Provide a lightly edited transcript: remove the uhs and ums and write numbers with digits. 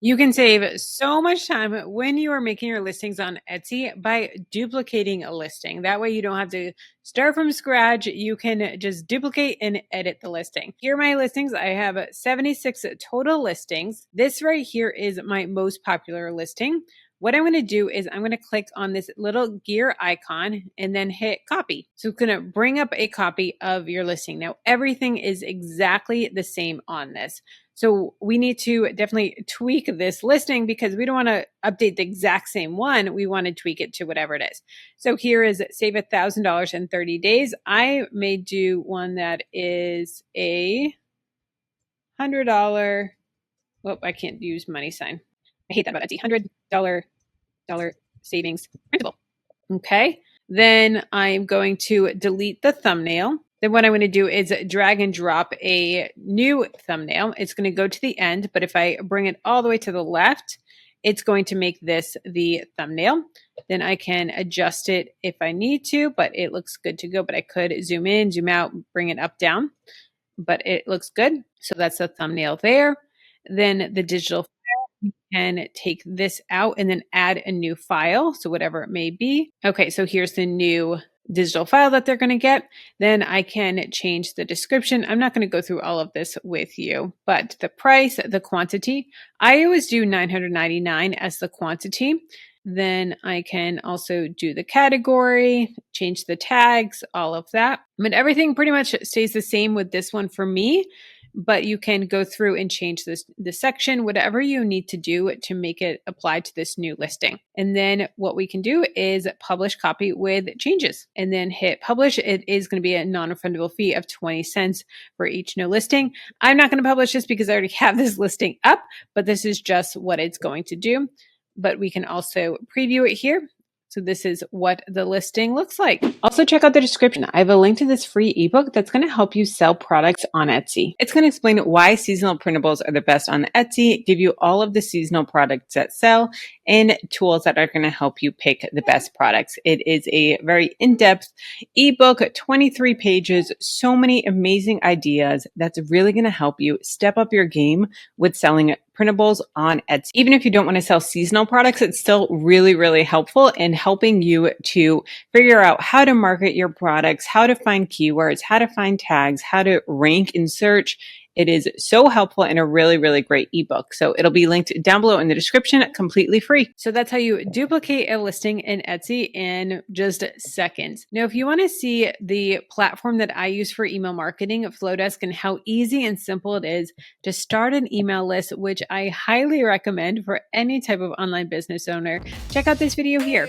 You can save so much time when you are making your listings on Etsy by duplicating a listing. That way you don't have to start from scratch. You can just duplicate and edit the listing. Here are my listings. I have 76 total listings. This right here is my most popular listing. What I'm going to do is I'm going to click on this little gear icon and then hit copy. So it's going to bring up a copy of your listing. Now, everything is exactly the same on this. So we need to definitely tweak this listing because we don't want to update the exact same one. We want to tweak it to whatever it is. So here is save $1,000 in 30 days. I may do one that is a $100. Well, I can't use money sign. I hate that about Etsy. $100 savings printable. Okay. Then I'm going to delete the thumbnail. Then what I'm going to do is drag and drop a new thumbnail. It's going to go to the end, but if I bring it all the way to the left, it's going to make this the thumbnail. Then I can adjust it if I need to, but it looks good to go. But I could zoom in, zoom out, bring it up, down, but it looks good. So that's the thumbnail there. Then the digital can take this out and then add a new file. So whatever it may be. Okay, so here's the new digital file that they're going to get. Then I can change the description. I'm not going to go through all of this with you, but the price, the quantity, I always do $9.99 as the quantity. Then I can also do the category, change the tags, all of that. But everything pretty much stays the same with this one for me. But you can go through and change the section, whatever you need to do to make it apply to this new listing. And then what we can do is publish copy with changes and then hit publish. It is going to be a non-refundable fee of 20 cents for each new listing. I'm not going to publish this because I already have this listing up, but this is just what it's going to do. But we can also preview it here. So this is what the listing looks like. Also check out the description. I have a link to this free ebook that's going to help you sell products on Etsy. It's going to explain why seasonal printables are the best on Etsy, give you all of the seasonal products that sell, and tools that are going to help you pick the best products. It is a very in-depth ebook, 23 pages, so many amazing ideas that's really going to help you step up your game with selling printables on Etsy. Even if you don't want to sell seasonal products, it's still really, really helpful in helping you to figure out how to market your products, how to find keywords, how to find tags, how to rank in search. It is so helpful and a really, really great ebook. So it'll be linked down below in the description, completely free. So that's how you duplicate a listing in Etsy in just seconds. Now, if you want to see the platform that I use for email marketing, Flowdesk, and how easy and simple it is to start an email list, which I highly recommend for any type of online business owner, check out this video here.